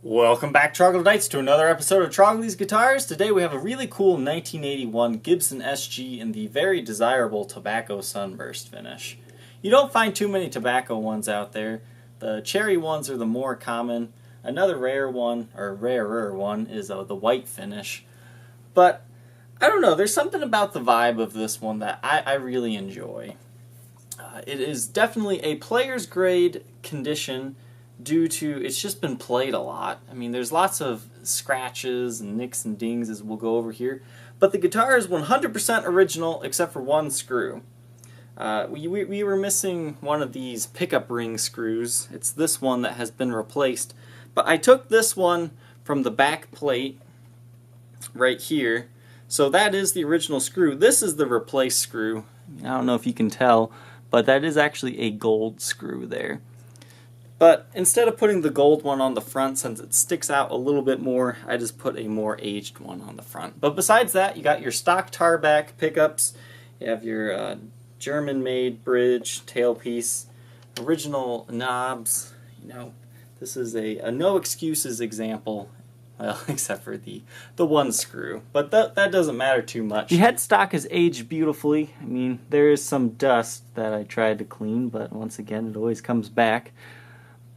Welcome back, Troglodytes, to another episode of Trogly's Guitars. Today we have a really cool 1981 Gibson SG in the very desirable tobacco sunburst finish. You don't find too many tobacco ones out there. The cherry ones are the more common. Another rare one, or rarer one, is the white finish. But, I don't know, there's something about the vibe of this one that I really enjoy. It is definitely a player's grade condition due to it's just been played a lot. I mean, there's lots of scratches and nicks and dings as we'll go over here, but the guitar is 100% original except for one screw. We were missing one of these pickup ring screws. It's this one that has been replaced, but I took this one from the back plate right here, so that is the original screw. This is the replaced screw. I don't know if you can tell, but that is actually a gold screw there. But instead of putting the gold one on the front, since it sticks out a little bit more, I just put a more aged one on the front. But besides that, you got your stock tarback pickups, you have your German-made bridge, tailpiece, original knobs. You know, this is a no excuses example, well, except for the one screw. But that doesn't matter too much. The headstock is aged beautifully. I mean, there is some dust that I tried to clean, but once again, it always comes back.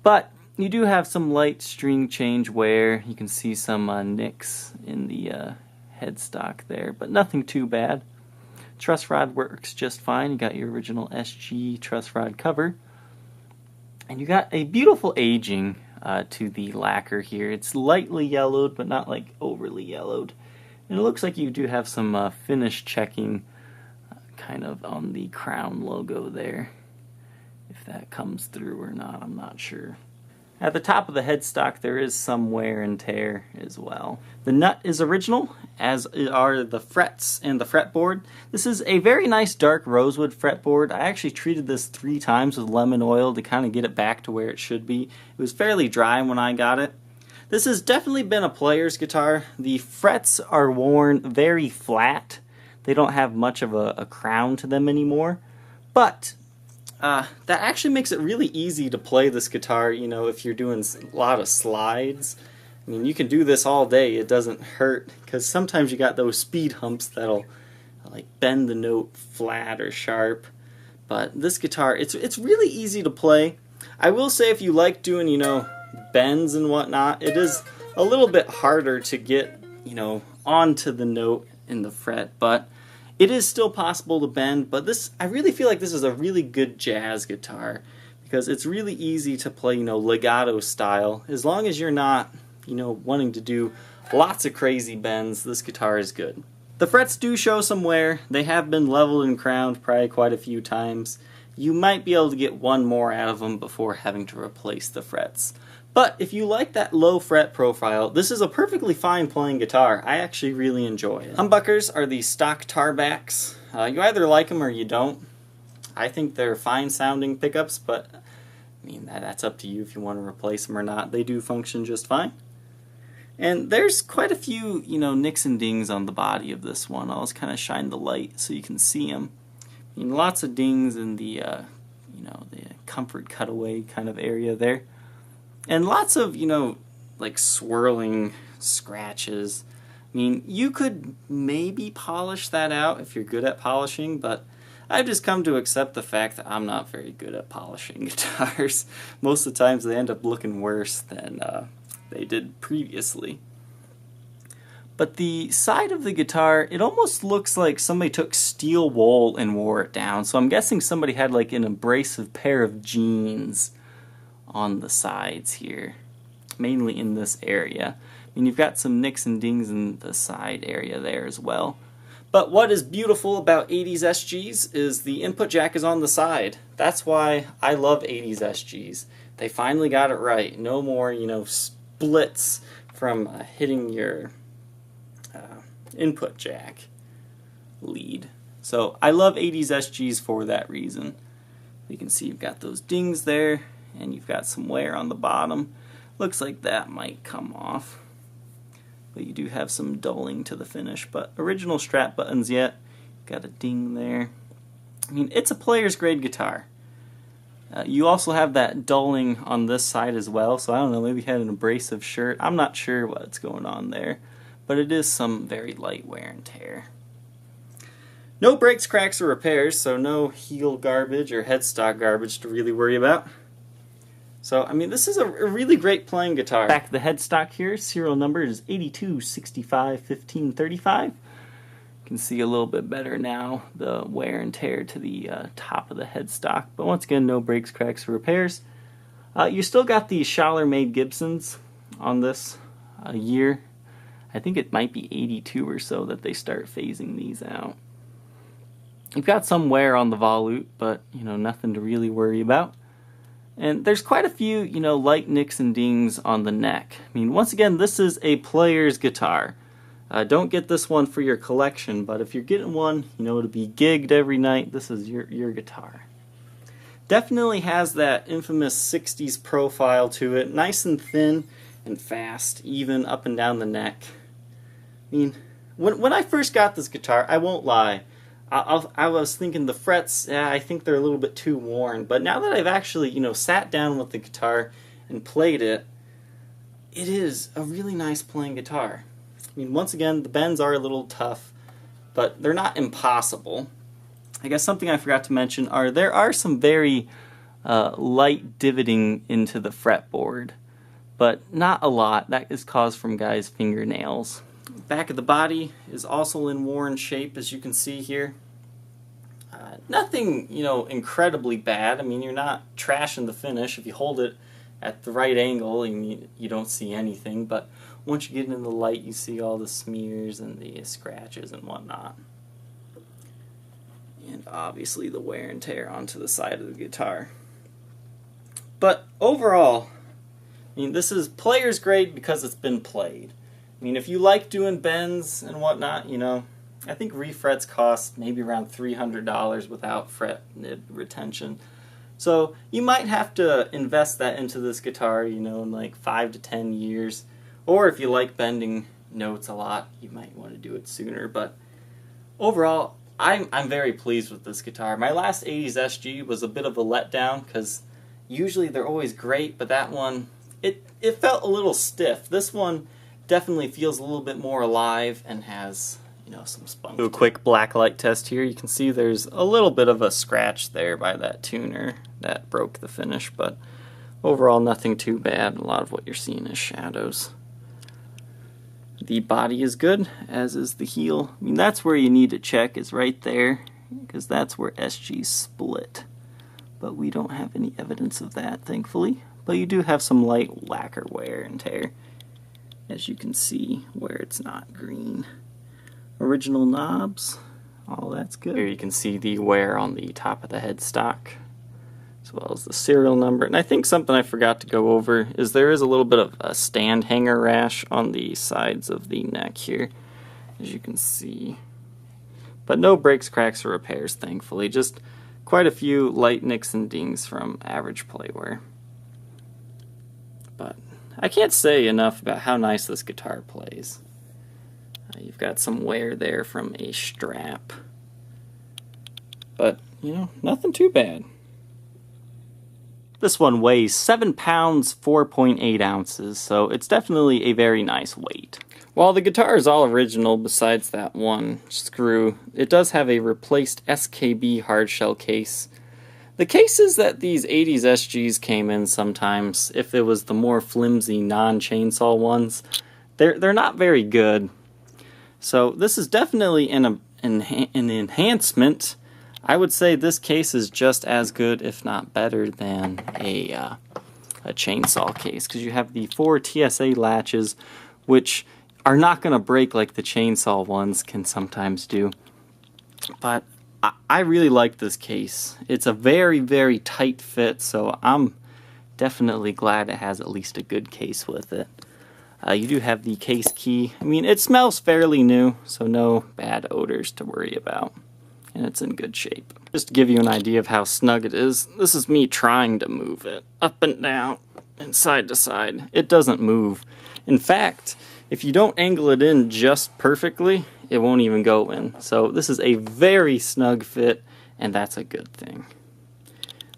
But you do have some light string change wear. You can see some nicks in the headstock there, but nothing too bad. Truss rod works just fine. You got your original SG truss rod cover. And you got a beautiful aging to the lacquer here. It's lightly yellowed, but not like overly yellowed. And it looks like you do have some finish checking kind of on the crown logo there. If that comes through or not, I'm not sure. At the top of the headstock, there is some wear and tear as well. The nut is original, as are the frets and the fretboard. This is a very nice dark rosewood fretboard. I actually treated this 3 times with lemon oil to kind of get it back to where it should be. It was fairly dry when I got it. This has definitely been a player's guitar. The frets are worn very flat. They don't have much of a crown to them anymore. But that actually makes it really easy to play this guitar, you know, if you're doing a lot of slides. I mean, you can do this all day. It doesn't hurt, because sometimes you got those speed humps that'll like bend the note flat or sharp. But this guitar, it's really easy to play. I will say, if you like doing, you know, bends and whatnot, it is a little bit harder to get, you know, onto the note in the fret, but it is still possible to bend. But this, I really feel like this is a really good jazz guitar, because it's really easy to play, you know, legato style. As long as you're not, you know, wanting to do lots of crazy bends, this guitar is good. The frets do show some wear. They have been leveled and crowned probably quite a few times. You might be able to get one more out of them before having to replace the frets. But if you like that low fret profile, this is a perfectly fine playing guitar. I actually really enjoy it. Humbuckers are the stock tarbacks. You either like them or you don't. I think they're fine sounding pickups, but I mean, that's up to you if you want to replace them or not. They do function just fine. And there's quite a few, you know, nicks and dings on the body of this one. I'll just kind of shine the light so you can see them. I mean, lots of dings in the, you know, the comfort cutaway kind of area there. And lots of, you know, like swirling scratches. I mean, you could maybe polish that out if you're good at polishing, but I've just come to accept the fact that I'm not very good at polishing guitars. Most of the times they end up looking worse than they did previously. But the side of the guitar, it almost looks like somebody took steel wool and wore it down. So I'm guessing somebody had like an abrasive pair of jeans on the sides here, mainly in this area. I mean, you've got some nicks and dings in the side area there as well. But what is beautiful about 80s SGs is the input jack is on the side. That's why I love 80s SGs. They finally got it right. No more, you know, splits from hitting your input jack lead. So I love 80s SGs for that reason. You can see you've got those dings there, and you've got some wear on the bottom. Looks like that might come off, but you do have some dulling to the finish. But original strap buttons yet. Got a ding there. I mean, it's a player's grade guitar. You also have that dulling on this side as well, so I don't know, maybe you had an abrasive shirt. I'm not sure what's going on there, but it is some very light wear and tear. No breaks, cracks, or repairs, so no heel garbage or headstock garbage to really worry about. So, I mean, this is a really great playing guitar. Back to the headstock here, serial number is 82651535. You can see a little bit better now the wear and tear to the top of the headstock, but once again, no breaks, cracks, or repairs. You still got the Schaller-made Gibsons on this year. I think it might be 82 or so that they start phasing these out. You've got some wear on the volute, but nothing to really worry about. And there's quite a few light nicks and dings on the neck. I mean, once again, this is a player's guitar. Don't get this one for your collection, but if you're getting one, to be gigged every night, this is your guitar. Definitely has that infamous 60s profile to it, nice and thin and fast, even up and down the neck. I mean, when I first got this guitar, I won't lie, I was thinking the frets, I think they're a little bit too worn, but now that I've actually, sat down with the guitar and played it, it is a really nice playing guitar. I mean, once again, the bends are a little tough, but they're not impossible. I guess something I forgot to mention there are some very light divoting into the fretboard, but not a lot. That is caused from guys' fingernails. Back of the body is also in worn shape, as you can see here. Nothing, incredibly bad. I mean, you're not trashing the finish. If you hold it at the right angle, you don't see anything, but once you get into the light, you see all the smears and the scratches and whatnot. And obviously the wear and tear onto the side of the guitar. But overall, I mean, this is player's grade because it's been played. I mean, if you like doing bends and whatnot, I think refrets cost maybe around $300 without fret nib retention. So you might have to invest that into this guitar, in like 5 to 10 years. Or if you like bending notes a lot, you might want to do it sooner. But overall, I'm very pleased with this guitar. My last 80s SG was a bit of a letdown because usually they're always great, but that one, it felt a little stiff. This one definitely feels a little bit more alive and has, some spunk. Do a quick blacklight test here. You can see there's a little bit of a scratch there by that tuner that broke the finish, but overall nothing too bad. A lot of what you're seeing is shadows. The body is good, as is the heel. I mean, that's where you need to check, is right there, because that's where SG's split. But we don't have any evidence of that, thankfully. But you do have some light lacquer wear and tear, as you can see where it's not green. Original knobs, all that's good. Here you can see the wear on the top of the headstock, as well as the serial number. And I think something I forgot to go over is there is a little bit of a stand hanger rash on the sides of the neck here, as you can see. But no breaks, cracks, or repairs, thankfully. Just quite a few light nicks and dings from average playwear. But I can't say enough about how nice this guitar plays. You've got some wear there from a strap. But, nothing too bad. This one weighs 7 pounds, 4.8 ounces, so it's definitely a very nice weight. While the guitar is all original besides that one screw, it does have a replaced SKB hardshell case. The cases that these 80s SGs came in sometimes, if it was the more flimsy non-chainsaw ones, they're not very good. So this is definitely an enhancement. I would say this case is just as good, if not better, than a chainsaw case, because you have the 4 TSA latches, which are not going to break like the chainsaw ones can sometimes do. But I really like this case. It's a very, very tight fit, so I'm definitely glad it has at least a good case with it. You do have the case key. I mean, it smells fairly new, so no bad odors to worry about. And it's in good shape. Just to give you an idea of how snug it is, this is me trying to move it up and down and side to side. It doesn't move. In fact, if you don't angle it in just perfectly, it won't even go in. So this is a very snug fit, and that's a good thing.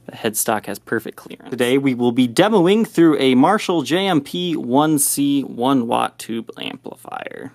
The headstock has perfect clearance. Today we will be demoing through a Marshall JMP 1C 1-watt tube amplifier.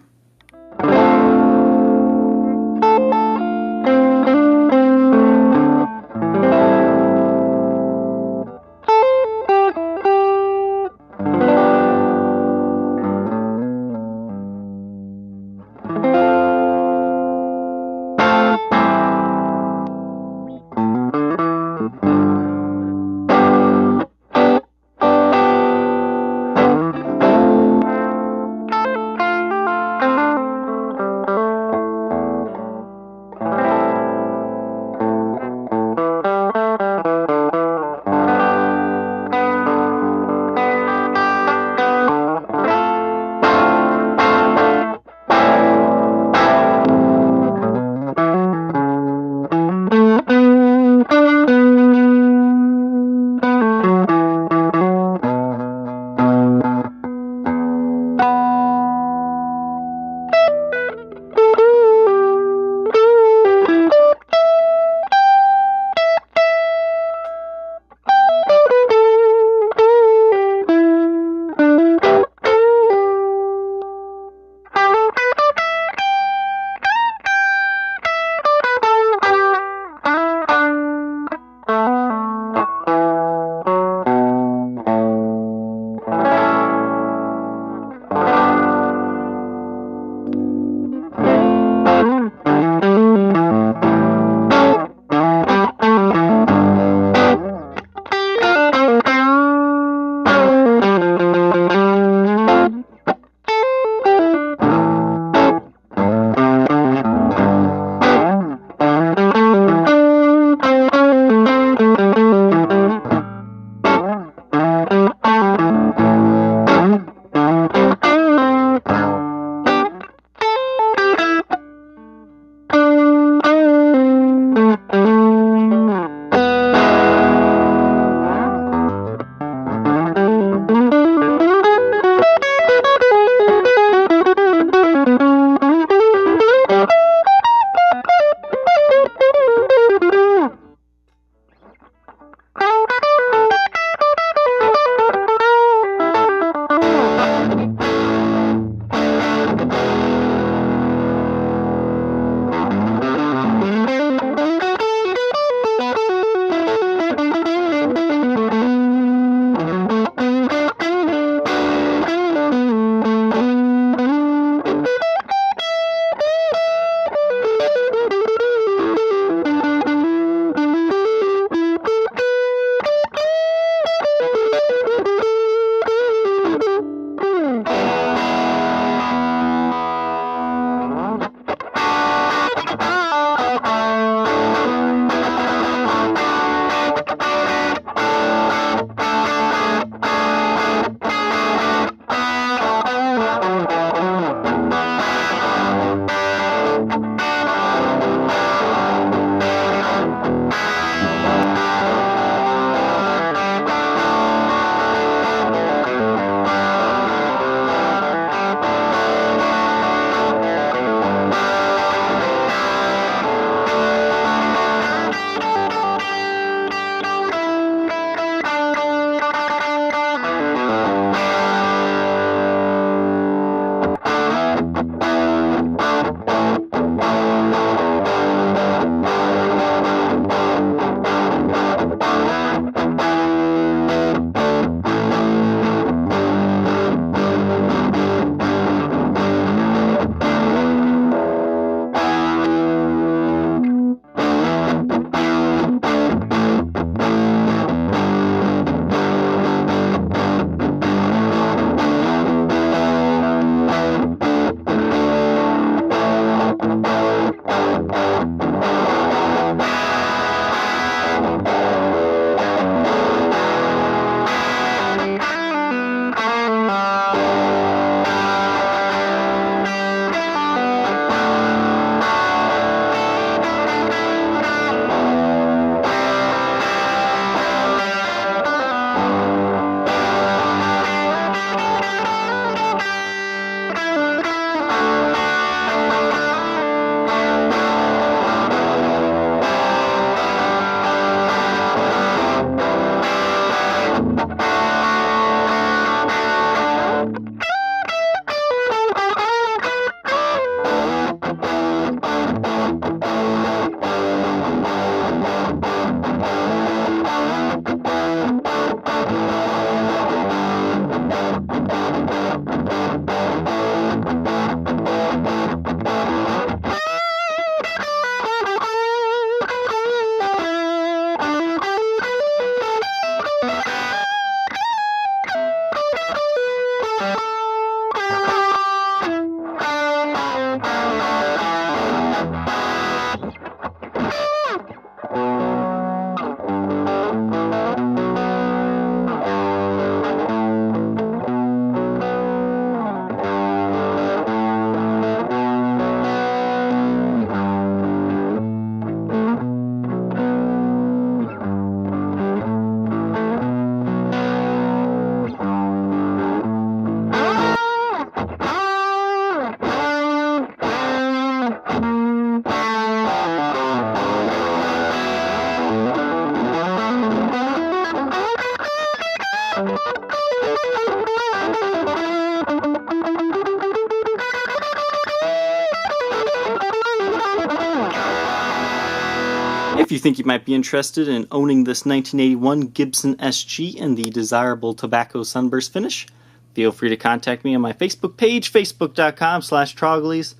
If you think you might be interested in owning this 1981 Gibson SG in the desirable tobacco sunburst finish, feel free to contact me on my Facebook page, facebook.com/Troglys,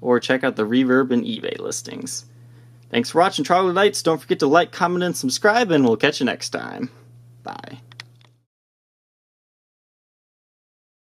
or check out the Reverb and eBay listings. Thanks for watching, Troglodytes. Don't forget to like, comment, and subscribe, and we'll catch you next time. Bye.